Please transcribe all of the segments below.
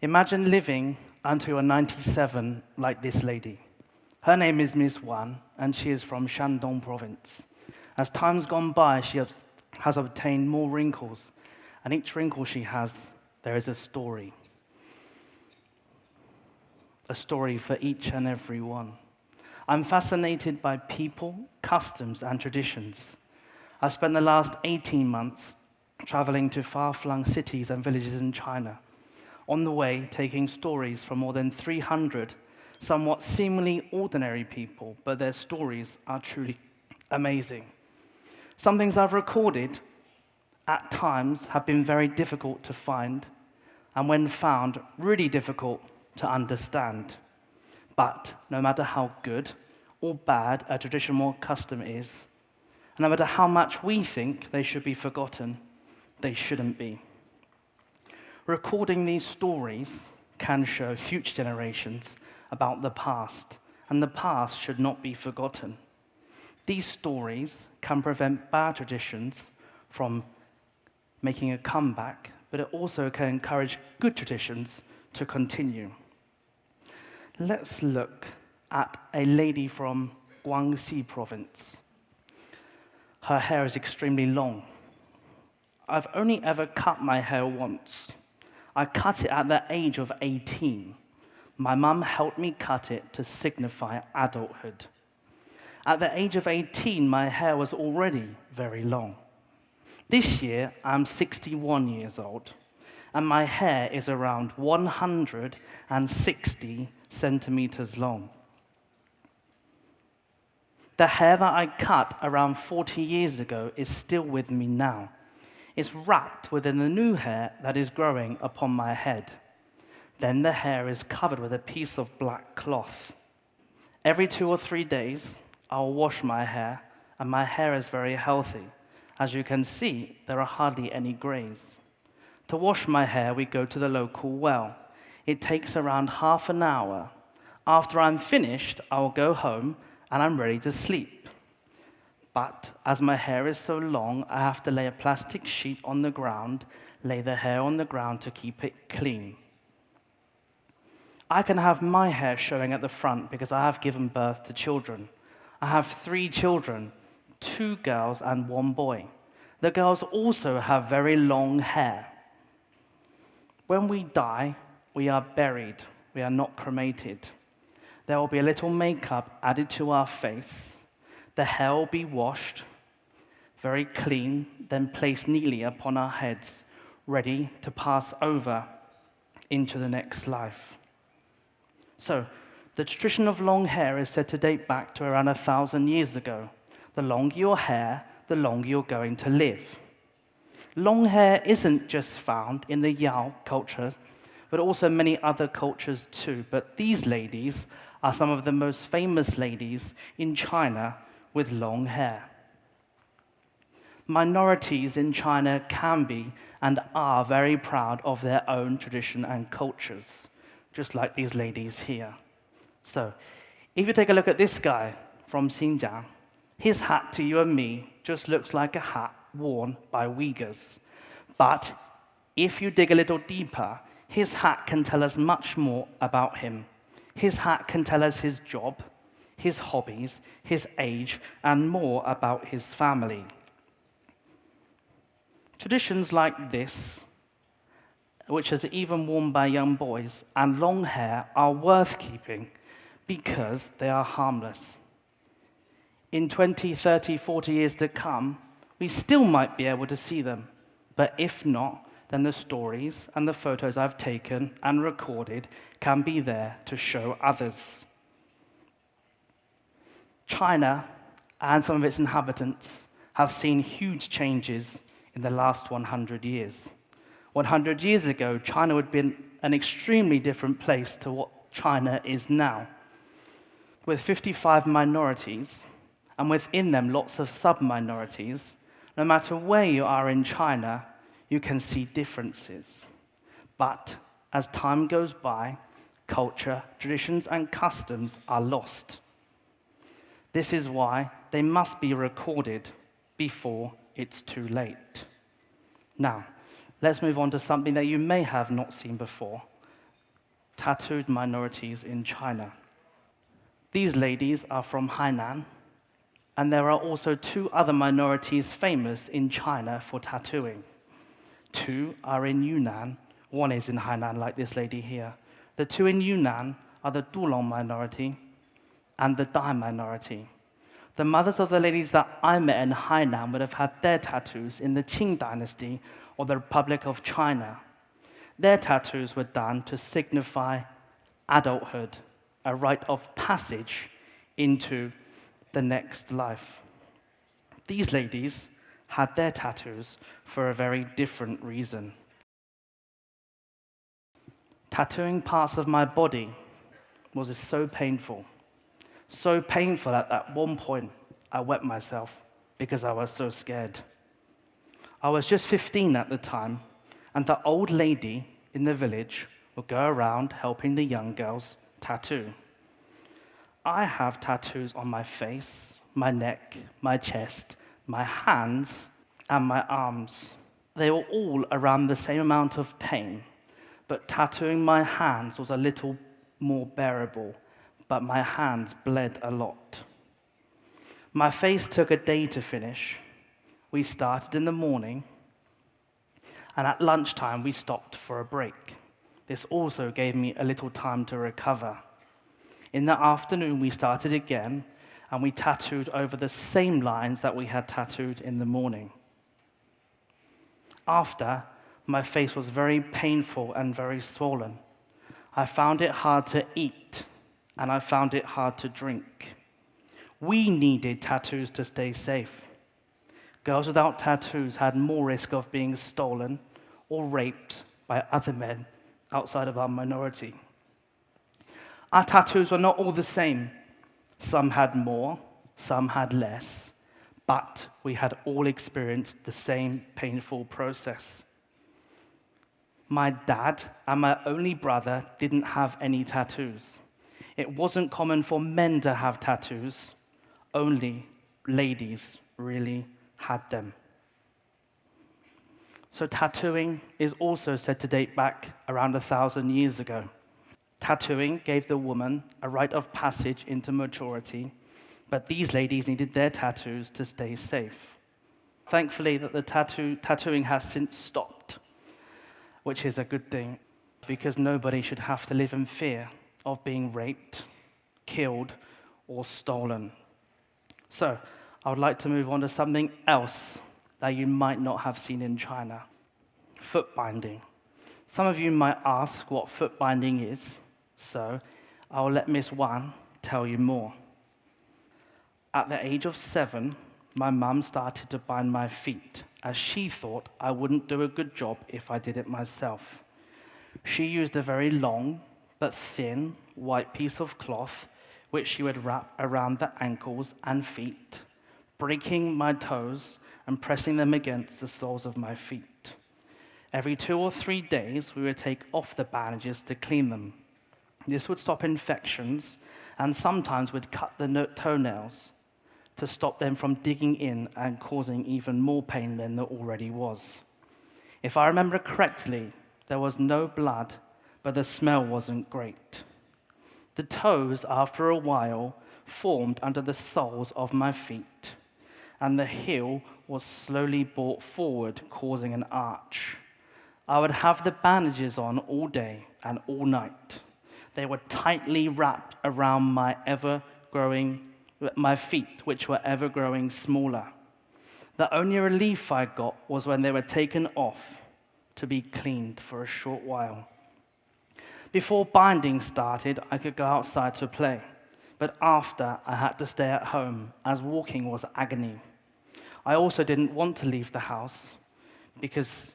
Imagine living until you're 97 like this lady. Her name is Miss Wan, and she is from Shandong province. As time's gone by, she has obtained more wrinkles, and each wrinkle she has, there is a story. A story for each and every one. I'm fascinated by people, customs, and traditions. I've spent the last 18 months traveling to far-flung cities and villages in China. On the way, taking stories from more than 300 somewhat seemingly ordinary people, but their stories are truly amazing. Some things I've recorded at times have been very difficult to find, and when found, really difficult to understand. But no matter how good or bad a tradition or custom is, and no matter how much we think they should be forgotten, they shouldn't be. Recording these stories can show future generations about the past, and the past should not be forgotten. These stories can prevent bad traditions from making a comeback, but it also can encourage good traditions to continue. Let's look at a lady from Guangxi province. Her hair is extremely long. I've only ever cut my hair once. I cut it at the age of 18. My mum helped me cut it to signify adulthood. At the age of 18, my hair was already very long. This year, I'm 61 years old, and my hair is around 160 centimeters long. The hair that I cut around 40 years ago is still with me now. It's wrapped within the new hair that is growing upon my head. Then the hair is covered with a piece of black cloth. Every 2 or 3 days, I'll wash my hair, and my hair is very healthy. As you can see, there are hardly any grays. To wash my hair, we go to the local well. It takes around half an hour. After I'm finished, I'll go home, and I'm ready to sleep. But as my hair is so long, I have to lay a plastic sheet on the ground, lay the hair on the ground to keep it clean. I can have my hair showing at the front because I have given birth to children. I have 3 children, 2 girls and 1 boy. The girls also have very long hair. When we die, we are buried. We are not cremated. There will be a little makeup added to our face. The hair will be washed, very clean, then placed neatly upon our heads, ready to pass over into the next life. So, the tradition of long hair is said to date back to around 1,000 years ago. The longer your hair, the longer you're going to live. Long hair isn't just found in the Yao culture, but also many other cultures too. But these ladies are some of the most famous ladies in China with long hair. Minorities in China can be and are very proud of their own tradition and cultures, just like these ladies here. So, if you take a look at this guy from Xinjiang, his hat to you and me just looks like a hat worn by Uyghurs. But if you dig a little deeper, his hat can tell us much more about him. His hat can tell us his job, his hobbies, his age, and more about his family. Traditions like this, which is even worn by young boys, and long hair are worth keeping because they are harmless. In 20, 30, 40 years to come, we still might be able to see them. But if not, then the stories and the photos I've taken and recorded can be there to show others. China and some of its inhabitants have seen huge changes in the last 100 years. 100 years ago, China would have been an extremely different place to what China is now. With 55 minorities, and within them lots of sub-minorities, no matter where you are in China, you can see differences. But as time goes by, culture, traditions, and customs are lost. This is why they must be recorded before it's too late. Now, let's move on to something that you may have not seen before: tattooed minorities in China. These ladies are from Hainan, and there are also two other minorities famous in China for tattooing. Two are in Yunnan, one is in Hainan, like this lady here. The two in Yunnan are the Dulong minority and the Dai minority. The mothers of the ladies that I met in Hainan would have had their tattoos in the Qing dynasty or the Republic of China. Their tattoos were done to signify adulthood, a rite of passage into the next life. These ladies had their tattoos for a very different reason. Tattooing parts of my body was so painful that at one point I wet myself because I was so scared. I was just 15 at the time, and the old lady in the village would go around helping the young girls tattoo. I have tattoos on my face, my neck, my chest, my hands, and my arms. They were all around the same amount of pain, but tattooing my hands was a little more bearable, but my hands bled a lot. My face took a day to finish. We started in the morning, and at lunchtime we stopped for a break. This also gave me a little time to recover. In the afternoon we started again, and we tattooed over the same lines that we had tattooed in the morning. After, my face was very painful and very swollen. I found it hard to eat, and I found it hard to drink. We needed tattoos to stay safe. Girls without tattoos had more risk of being stolen or raped by other men outside of our minority. Our tattoos were not all the same. Some had more, some had less, but we had all experienced the same painful process. My dad and my only brother didn't have any tattoos. It wasn't common for men to have tattoos. Only ladies really had them. So tattooing is also said to date back around 1,000 years ago. Tattooing gave the woman a rite of passage into maturity, but these ladies needed their tattoos to stay safe. Thankfully, that the tattooing has since stopped, which is a good thing, because nobody should have to live in fear of being raped, killed, or stolen. So, I would like to move on to something else that you might not have seen in China: footbinding. Some of you might ask what footbinding is, so I will let Miss Wan tell you more. At the age of 7, my mum started to bind my feet, as she thought I wouldn't do a good job if I did it myself. She used a very long but thin white piece of cloth, which she would wrap around the ankles and feet, breaking my toes and pressing them against the soles of my feet. Every 2 or 3 days, we would take off the bandages to clean them. This would stop infections, and sometimes would cut the toenails to stop them from digging in and causing even more pain than there already was. If I remember correctly, there was no blood, but the smell wasn't great. The toes, after a while, formed under the soles of my feet, and the heel was slowly brought forward, causing an arch. I would have the bandages on all day and all night. They were tightly wrapped around my feet, which were ever growing smaller. The only relief I got was when they were taken off to be cleaned for a short while. Before binding started, I could go outside to play, but after, I had to stay at home, as walking was agony. I also didn't want to leave the house, because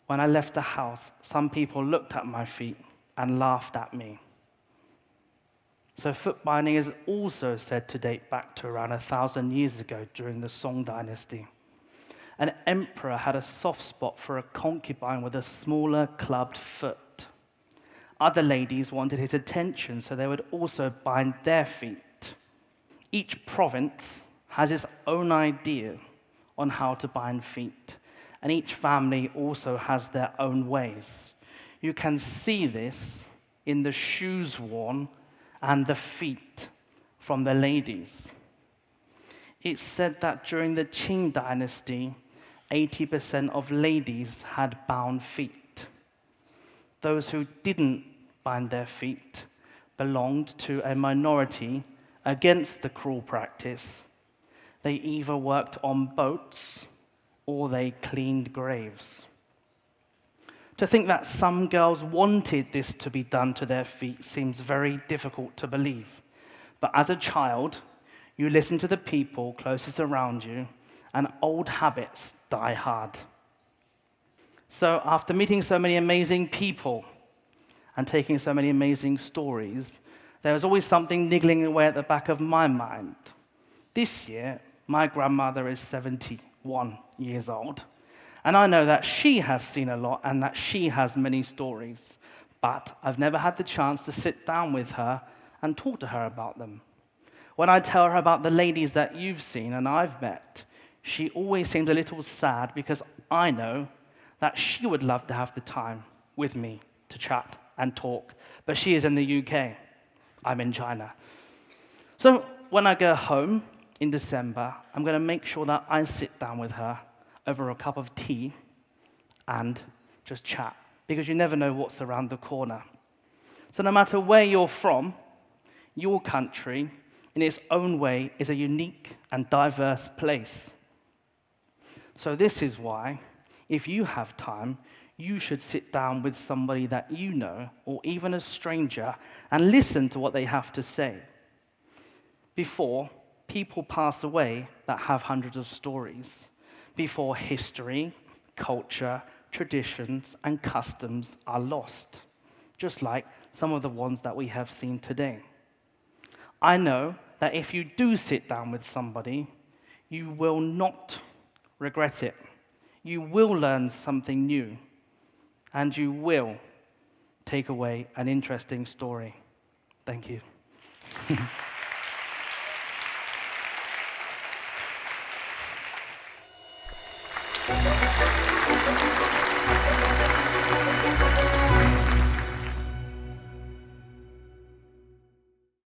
when I left the house, some people looked at my feet and laughed at me. So footbinding is also said to date back to around 1,000 years ago during the Song dynasty. An emperor had a soft spot for a concubine with a smaller clubbed foot. other ladies wanted his attention, so they would also bind their feet. Each province has its own idea on how to bind feet, and each family also has their own ways. You can see this in the shoes worn and the feet from the ladies. It's said that during the Qing dynasty, 80% of ladies had bound feet. Those who didn't bind their feet belonged to a minority against the cruel practice. They either worked on boats or they cleaned graves. To think that some girls wanted this to be done to their feet seems very difficult to believe. But as a child, you listen to the people closest around you, and old habits die hard. So after meeting so many amazing people and taking so many amazing stories, there was always something niggling away at the back of my mind. This year, my grandmother is 71 years old, and I know that she has seen a lot and that she has many stories, but I've never had the chance to sit down with her and talk to her about them. When I tell her about the ladies that you've seen and I've met, she always seems a little sad because I know that she would love to have the time with me to chat and talk, but she is in the UK. I'm in China. So when I go home in December, I'm going to make sure that I sit down with her over a cup of tea and just chat, because you never know what's around the corner. So no matter where you're from, your country, in its own way, is a unique and diverse place. So this is why, if you have time, you should sit down with somebody that you know, or even a stranger, and listen to what they have to say. Before, people pass away that have hundreds of stories. Before history, culture, traditions, and customs are lost, just like some of the ones that we have seen today. I know that if you do sit down with somebody, you will not regret it. You will learn something new, and you will take away an interesting story. Thank you.